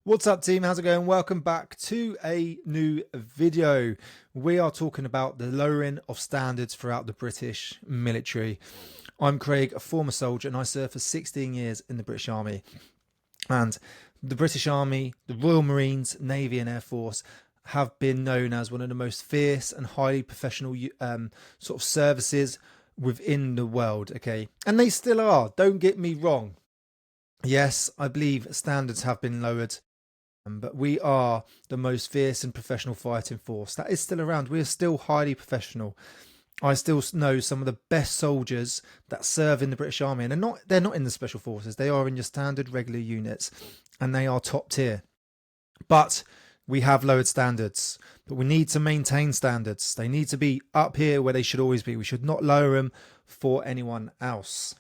What's up, team? How's it going? Welcome back to a new video. We are talking about the lowering of standards throughout the British military. I'm Craig, a former soldier, and I served for 16 years in the British Army. And the British Army, the Royal Marines, Navy and Air Force have been known as one of the most fierce and highly professional sort of services within the world, okay? And they still are, don't get me wrong. Yes, I believe standards have been lowered, but we are the most fierce and professional fighting force that is still around. We are still highly professional. I still know some of the best soldiers that serve in the British Army, and they're not in the special forces. They are in your standard regular units, and they are top tier. But we have lowered standards, but we need to maintain standards. They need to be up here where they should always be. We should not lower them for anyone else.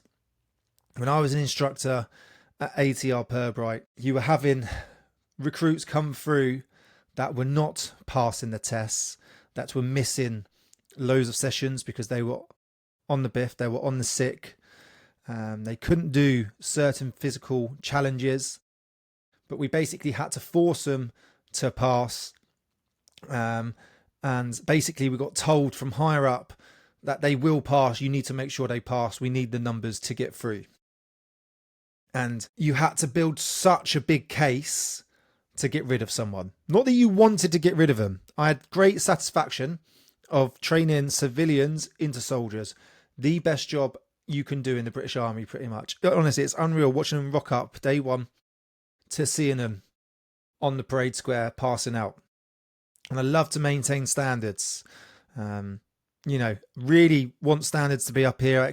When I was an instructor at ATR Purbright, you were having recruits come through that were not passing the tests, that were missing loads of sessions because they were on the biff, they were on the sick, they couldn't do certain physical challenges, but we basically had to force them to pass. And basically we got told from higher up that they will pass. You need to make sure they pass. We need the numbers to get through. And you had to build such a big case to get rid of someone. Not that you wanted to get rid of them. I had great satisfaction of training civilians into soldiers. The best job you can do in the British Army, pretty much. Honestly, it's unreal watching them rock up day one to seeing them on the parade square passing out. And I love to maintain standards. Really want standards to be up here. I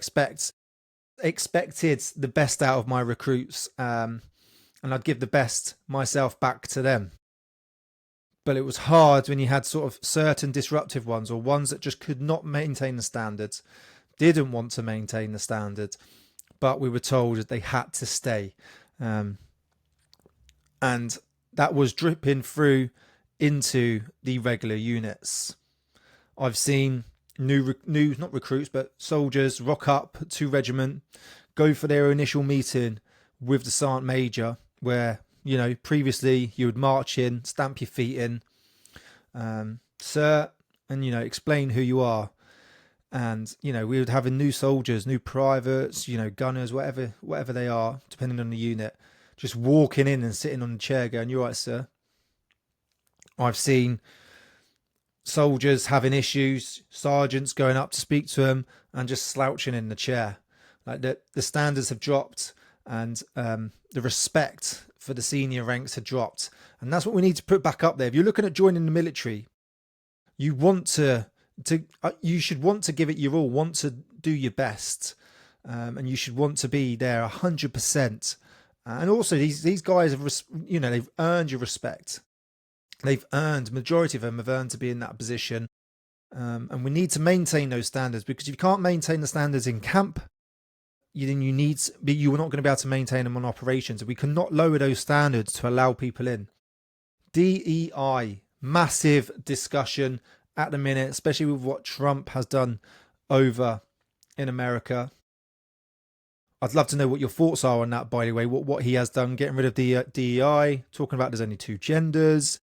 expected the best out of my recruits. And I'd give the best myself back to them. But it was hard when you had sort of certain disruptive ones, or ones that just could not maintain the standards, didn't want to maintain the standard, but we were told that they had to stay. And that was dripping through into the regular units. I've seen new not recruits, but soldiers rock up to regiment, go for their initial meeting with the sergeant major, where, previously you would march in, stamp your feet in, sir, and, explain who you are. And, we would have new soldiers, new privates, gunners, whatever they are, depending on the unit, just walking in and sitting on the chair going, "You're right, sir." I've seen soldiers having issues, sergeants going up to speak to them and just slouching in the chair. Like the standards have dropped, and the respect for the senior ranks had dropped. And that's what we need to put back up there. If you're looking at joining the military, you should want to give it your all, want to do your best, and you should want to be there 100%. And also these guys have, they've earned your respect. Majority of them have earned to be in that position. And we need to maintain those standards, because if you can't maintain the standards in camp, you are not going to be able to maintain them on operations. We cannot lower those standards to allow people in. DEI, massive discussion at the minute, especially with what Trump has done over in America. I'd love to know what your thoughts are on that, by the way, what he has done, getting rid of the DEI, talking about there's only two genders,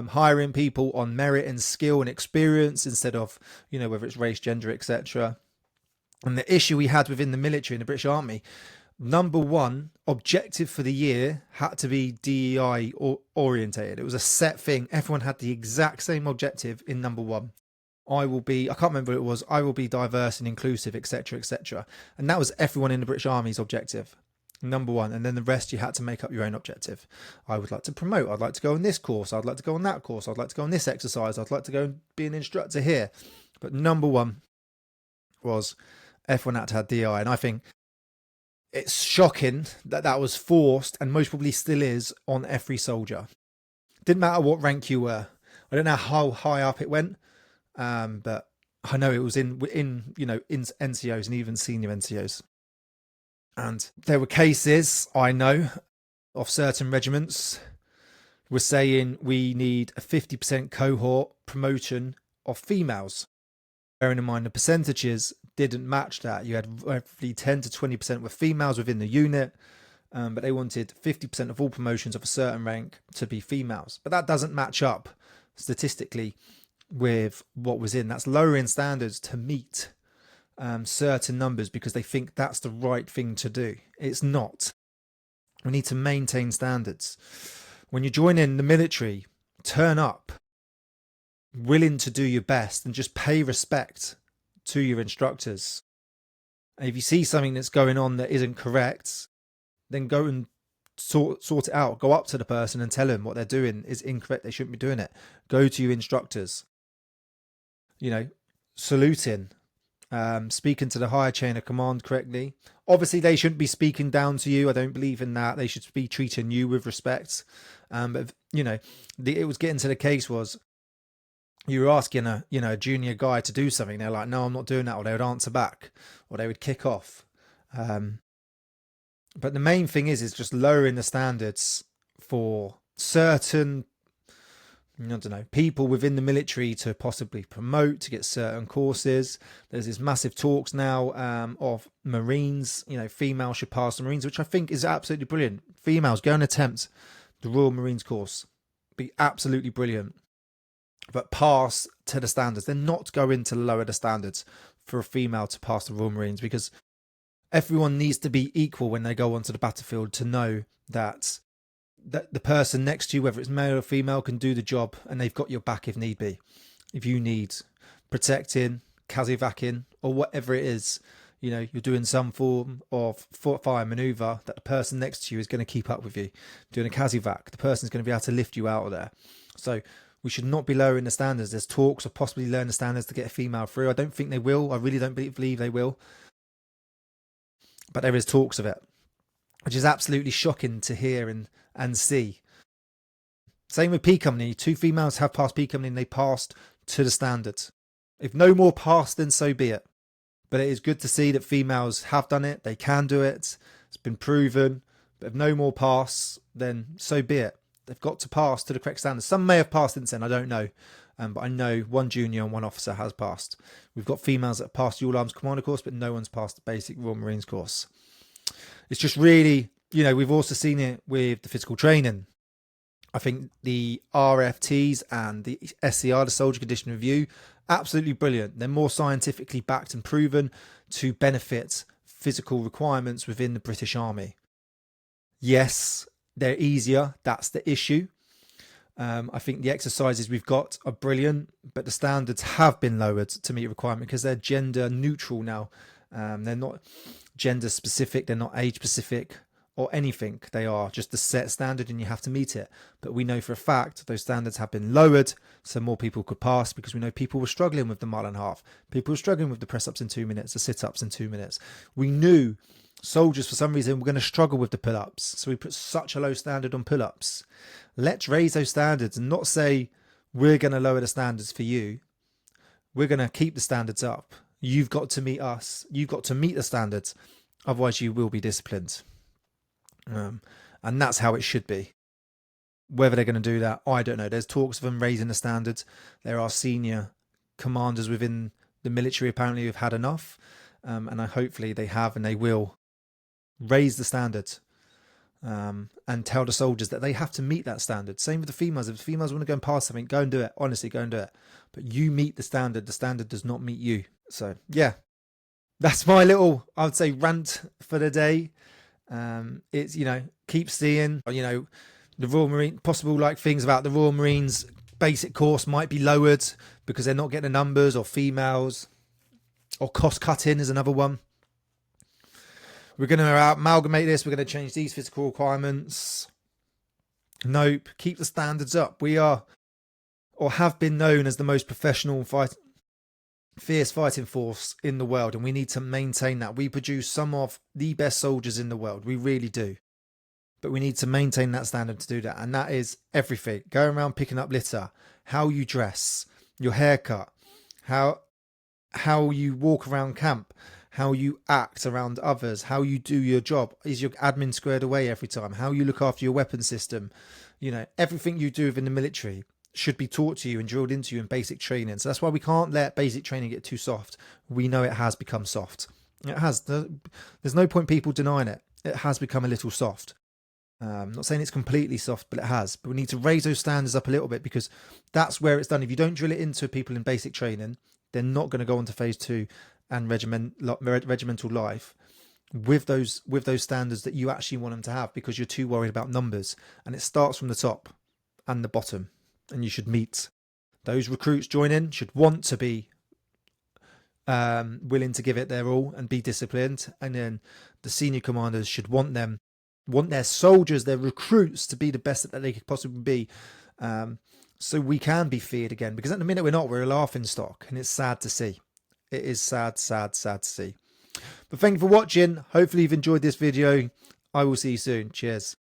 hiring people on merit and skill and experience instead of, whether it's race, gender, etc. And the issue we had within the military and the British Army, number one objective for the year had to be DEI orientated. It was a set thing. Everyone had the exact same objective in number one. I can't remember what it was, I will be diverse and inclusive, etc., etc. And that was everyone in the British Army's objective, number one. And then the rest, you had to make up your own objective. I would like to promote. I'd like to go on this course. I'd like to go on that course. I'd like to go on this exercise. I'd like to go and be an instructor here. But number one was everyone had to have DI, and I think it's shocking that was forced, and most probably still is, on every soldier. Didn't matter what rank you were. I don't know how high up it went, but I know it was in NCOs and even senior NCOs. And there were cases, I know, of certain regiments were saying we need a 50% cohort promotion of females. Bearing in mind the percentages didn't match that. You had roughly 10 to 20% were females within the unit, but they wanted 50% of all promotions of a certain rank to be females. But that doesn't match up statistically with what was in. That's lowering standards to meet certain numbers because they think that's the right thing to do. It's not. We need to maintain standards. When you join in the military, turn up, willing to do your best, and just pay respect to your instructors. And if you see something that's going on that isn't correct, then go and sort it out. Go up to the person and tell them what they're doing is incorrect. They shouldn't be doing it. Go to your instructors. Saluting, speaking to the higher chain of command correctly. Obviously, they shouldn't be speaking down to you. I don't believe in that. They should be treating you with respect. But it was getting to the case was you were asking a junior guy to do something. They're like, no, I'm not doing that. Or they would answer back, or they would kick off. But the main thing is just lowering the standards for certain, people within the military to possibly promote, to get certain courses. There's this massive talks now of Marines, females should pass the Marines, which I think is absolutely brilliant. Females, go and attempt the Royal Marines course. Be absolutely brilliant. But pass to the standards. They're not going to lower the standards for a female to pass the Royal Marines, because everyone needs to be equal when they go onto the battlefield to know that the person next to you, whether it's male or female, can do the job and they've got your back if need be. If you need protecting, casevacing, or whatever it is, you're doing some form of fire maneuver, that the person next to you is going to keep up with you. Doing a casevac, the person's going to be able to lift you out of there. So we should not be lowering the standards. There's talks of possibly lowering the standards to get a female through. I don't think they will. I really don't believe they will. But there is talks of it, which is absolutely shocking to hear and see. Same with P Company. 2 females have passed P Company and they passed to the standards. If no more passed, then so be it. But it is good to see that females have done it. They can do it. It's been proven. But if no more pass, then so be it. They've got to pass to the correct standards. Some may have passed since then, I don't know. But I know 1 junior and 1 officer has passed. We've got females that have passed the All Arms Commander course, but no one's passed the basic Royal Marines course. It's just really, we've also seen it with the physical training. I think the RFTs and the SCR, the Soldier Condition Review, absolutely brilliant. They're more scientifically backed and proven to benefit physical requirements within the British Army. Yes, they're easier. That's the issue. I think the exercises we've got are brilliant, but the standards have been lowered to meet requirement because they're gender neutral now. They're not gender specific. They're not age specific or anything. They are just a set standard and you have to meet it. But we know for a fact those standards have been lowered so more people could pass, because we know people were struggling with the mile and a half. People were struggling with the press ups in 2 minutes, the sit ups in 2 minutes. We knew soldiers for some reason were going to struggle with the pull-ups, so we put such a low standard on pull-ups. Let's raise those standards and not say we're going to lower the standards for you. We're going to keep the standards up. You've got to meet us. You've got to meet the standards, otherwise you will be disciplined. And that's how it should be. Whether they're going to do that, I don't know. There's talks of them raising the standards. There are senior commanders within the military apparently who've had enough, and hopefully they have and they will raise the standard and tell the soldiers that they have to meet that standard. Same with the females. If the females want to go and pass something, go and do it. Honestly, go and do it. But you meet the standard. The standard does not meet you. So yeah, that's my little, I would say, rant for the day. It's, keep seeing, the Royal Marine, possible things about the Royal Marines basic course might be lowered because they're not getting the numbers, or females, or cost cutting is another one. We're going to amalgamate this. We're going to change these physical requirements. Nope. Keep the standards up. We are, or have been, known as the most professional fierce fighting force in the world, and we need to maintain that. We produce some of the best soldiers in the world. We really do. But we need to maintain that standard to do that. And that is everything. Going around picking up litter, how you dress, your haircut, how you walk around camp, how you act around others, how you do your job. Is your admin squared away every time? How you look after your weapon system. Everything you do within the military should be taught to you and drilled into you in basic training. So that's why we can't let basic training get too soft. We know it has become soft. It has. There's no point people denying it. it has become a little soft. Not saying it's completely soft, but it has. But we need to raise those standards up a little bit, because that's where it's done. If you don't drill it into people in basic training, they're not going to go on to phase 2 and regimental life with those standards that you actually want them to have, because you're too worried about numbers. And it starts from the top and the bottom, and you should meet. Those recruits joining should want to be willing to give it their all and be disciplined, and then the senior commanders should want their soldiers, their recruits, to be the best that they could possibly be, so we can be feared again, because at the minute we're not. We're a laughing stock, and it's sad to see. It is sad to see. But thank you for watching. Hopefully you've enjoyed this video. I will see you soon. Cheers.